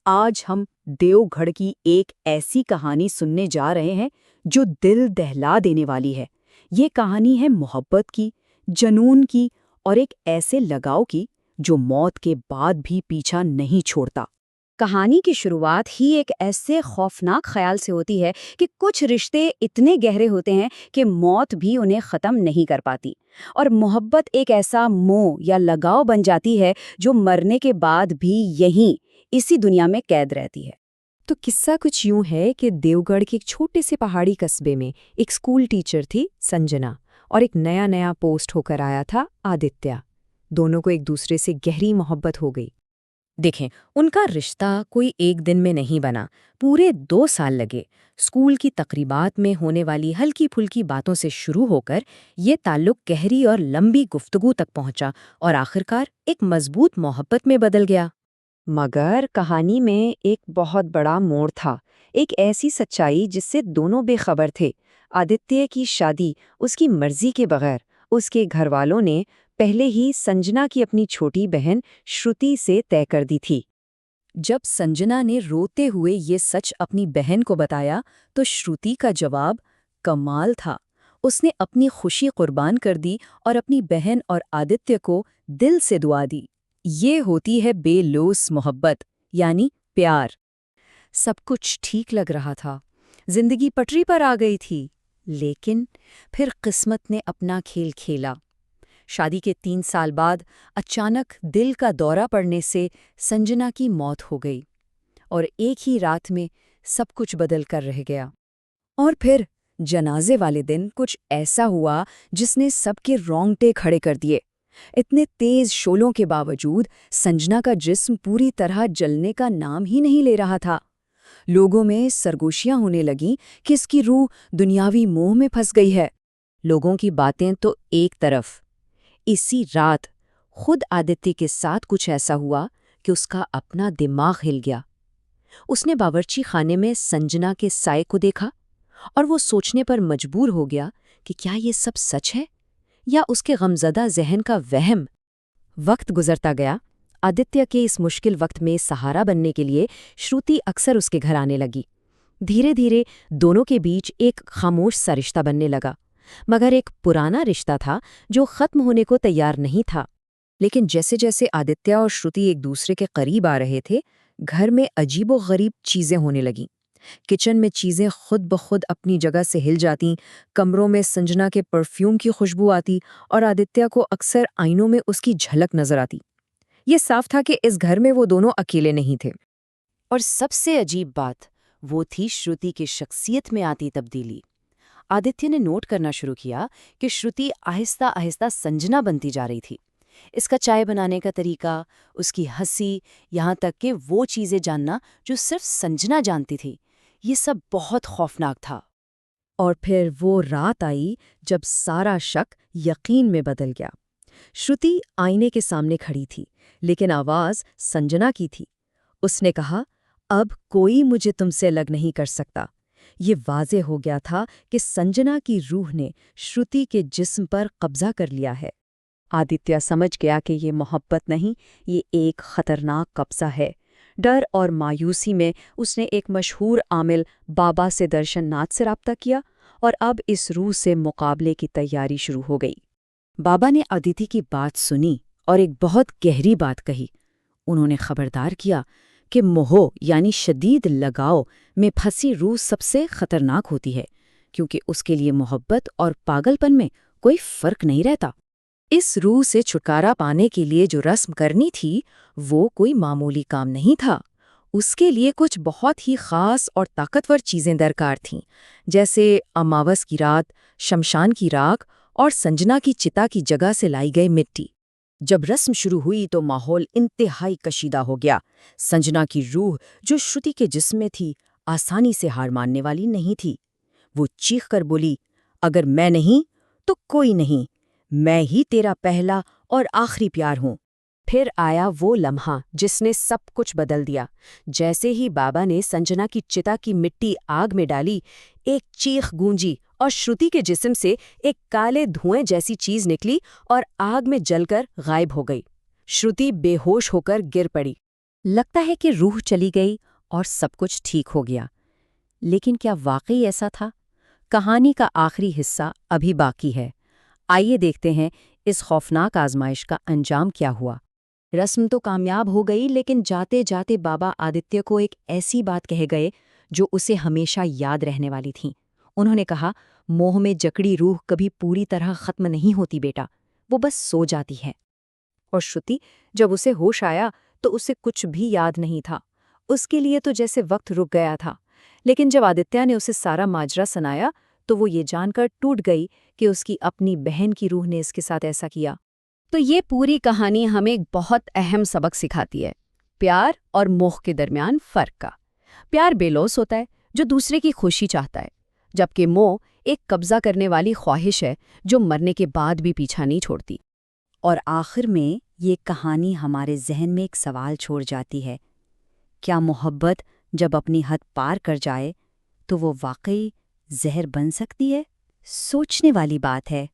आज हम देवगढ़ की एक ऐसी कहानी सुनने जा रहे हैं जो दिल दहला देने वाली है। ये कहानी है मोहब्बत की, जुनून की और एक ऐसे लगाव की जो मौत के बाद भी पीछा नहीं छोड़ता। कहानी की शुरुआत ही एक ऐसे खौफनाक ख्याल से होती है कि कुछ रिश्ते इतने गहरे होते हैं कि मौत भी उन्हें ख़त्म नहीं कर पाती। और मोहब्बत एक ऐसा मोह या लगाव बन जाती है जो मरने के बाद भी यहीं इसी दुनिया में कैद रहती है। तो किस्सा कुछ यूं है कि देवगढ़ के एक छोटे से पहाड़ी कस्बे में एक स्कूल टीचर थी संजना, और एक नया नया पोस्ट होकर आया था आदित्य। दोनों को एक दूसरे से गहरी मोहब्बत हो गई। देखें, उनका रिश्ता कोई एक दिन में नहीं बना, पूरे 2 साल लगे। स्कूल की तकरीबात में होने वाली हल्की फुल्की बातों से शुरू होकर ये ताल्लुक गहरी और लंबी गुफ्तगू तक पहुंचा और आखिरकार एक मजबूत मोहब्बत में बदल गया। मगर कहानी में एक बहुत बड़ा मोड़ था, एक ऐसी सच्चाई जिससे दोनों बेखबर थे। आदित्य की शादी उसकी मर्जी के बगैर उसके घरवालों ने पहले ही संजना की अपनी छोटी बहन श्रुति से तय कर दी थी। जब संजना ने रोते हुए ये सच अपनी बहन को बताया तो श्रुति का जवाब कमाल था। उसने अपनी खुशी कुर्बान कर दी और अपनी बहन और आदित्य को दिल से दुआ दी। ये होती है बेलौस मोहब्बत, यानी प्यार। सब कुछ ठीक लग रहा था, जिंदगी पटरी पर आ गई थी, लेकिन फिर किस्मत ने अपना खेल खेला। शादी के 3 साल बाद अचानक दिल का दौरा पड़ने से संजना की मौत हो गई, और एक ही रात में सब कुछ बदल कर रह गया। और फिर जनाजे वाले दिन कुछ ऐसा हुआ जिसने सबके रोंगटे खड़े कर दिए। इतने तेज शोलों के बावजूद संजना का जिस्म पूरी तरह जलने का नाम ही नहीं ले रहा था। लोगों में सरगोशियां होने लगीं कि इसकी रूह दुनियावी मोह में फंस गई है। लोगों की बातें तो एक तरफ, इसी रात खुद आदित्य के साथ कुछ ऐसा हुआ कि उसका अपना दिमाग हिल गया। उसने बावर्ची खाने में संजना के साए को देखा और वो सोचने पर मजबूर हो गया कि क्या ये सब सच है या उसके गमज़दा जहन का वहम। वक्त गुजरता गया। आदित्य के इस मुश्किल वक्त में सहारा बनने के लिए श्रुति अक्सर उसके घर आने लगी। धीरे धीरे दोनों के बीच एक खामोश सा रिश्ता बनने लगा, मगर एक पुराना रिश्ता था जो खत्म होने को तैयार नहीं था। लेकिन जैसे जैसे आदित्य और श्रुति एक दूसरे के करीब आ रहे थे, घर में अजीबोगरीब चीजें होने लगीं। किचन में चीजें खुद ब खुद अपनी जगह से हिल जातीं, कमरों में संजना के परफ्यूम की खुशबू आती और आदित्य को अक्सर आईनों में उसकी झलक नजर आती। ये साफ था कि इस घर में वो दोनों अकेले नहीं थे। और सबसे अजीब बात वो थी श्रुति की शख्सियत में आती तब्दीली। आदित्य ने नोट करना शुरू किया कि श्रुति आहिस्ता आहिस्ता संजना बनती जा रही थी। इसका चाय बनाने का तरीका, उसकी हंसी, यहाँ तक कि वो चीज़ें जानना जो सिर्फ संजना जानती थी, ये सब बहुत खौफनाक था। और फिर वो रात आई जब सारा शक यकीन में बदल गया। श्रुति आईने के सामने खड़ी थी, लेकिन आवाज़ संजना की थी। उसने कहा, अब कोई मुझे तुमसे अलग नहीं कर सकता। ये वाज़े हो गया था कि संजना की रूह ने श्रुति के जिस्म पर कब्जा कर लिया है। आदित्य समझ गया कि ये मोहब्बत नहीं, ये एक खतरनाक कब्जा है। डर और मायूसी में उसने एक मशहूर आमिल बाबा से दर्शननाथ से राब्ता किया और अब इस रूह से मुकाबले की तैयारी शुरू हो गई। बाबा ने अदिति की बात सुनी और एक बहुत गहरी बात कही। उन्होंने खबरदार किया कि मोह यानी शदीद लगाव में फंसी रूह सबसे खतरनाक होती है, क्योंकि उसके लिए मोहब्बत और पागलपन में कोई फर्क नहीं रहता। इस रूह से छुटकारा पाने के लिए जो रस्म करनी थी, वो कोई मामूली काम नहीं था। उसके लिए कुछ बहुत ही खास और ताकतवर चीज़ें दरकार थीं, जैसे अमावस की रात, शमशान की राख और संजना की चिता की जगह से लाई गई मिट्टी। जब रस्म शुरू हुई तो माहौल इंतहाई कशीदा हो गया। संजना की रूह जो श्रुति के जिस्म में थी, आसानी से हार मानने वाली नहीं थी। वो चीख कर बोली, अगर मैं नहीं तो कोई नहीं, मैं ही तेरा पहला और आखिरी प्यार हूँ। फिर आया वो लम्हा जिसने सब कुछ बदल दिया। जैसे ही बाबा ने संजना की चिता की मिट्टी आग में डाली, एक चीख गूंजी और श्रुति के जिस्म से एक काले धुएं जैसी चीज निकली और आग में जलकर गायब हो गई। श्रुति बेहोश होकर गिर पड़ी। लगता है कि रूह चली गई और सब कुछ ठीक हो गया। लेकिन क्या वाकई ऐसा था? कहानी का आखिरी हिस्सा अभी बाकी है। आइए देखते हैं इस खौफनाक आजमाइश का अंजाम क्या हुआ। रस्म तो कामयाब हो गई, लेकिन जाते जाते बाबा आदित्य को एक ऐसी बात कह गए जो उसे हमेशा याद रहने वाली थी। उन्होंने कहा, मोह में जकड़ी रूह कभी पूरी तरह खत्म नहीं होती बेटा, वो बस सो जाती है। और श्रुति, जब उसे होश आया तो उसे कुछ भी याद नहीं था। उसके लिए तो जैसे वक्त रुक गया था। लेकिन जब आदित्य ने उसे सारा माजरा सुनाया तो वो ये जानकर टूट गई कि उसकी अपनी बहन की रूह ने इसके साथ ऐसा किया। तो ये पूरी कहानी हमें एक बहुत अहम सबक सिखाती है, प्यार और मोह के दरमियान फर्क का। प्यार बेलौस होता है, जो दूसरे की खुशी चाहता है, जबकि मोह एक कब्जा करने वाली ख्वाहिश है जो मरने के बाद भी पीछा नहीं छोड़ती। और आखिर में ये कहानी हमारे जहन में एक सवाल छोड़ जाती है, क्या मोहब्बत जब अपनी हद पार कर जाए तो वो वाकई जहर बन सकती है? सोचने वाली बात है।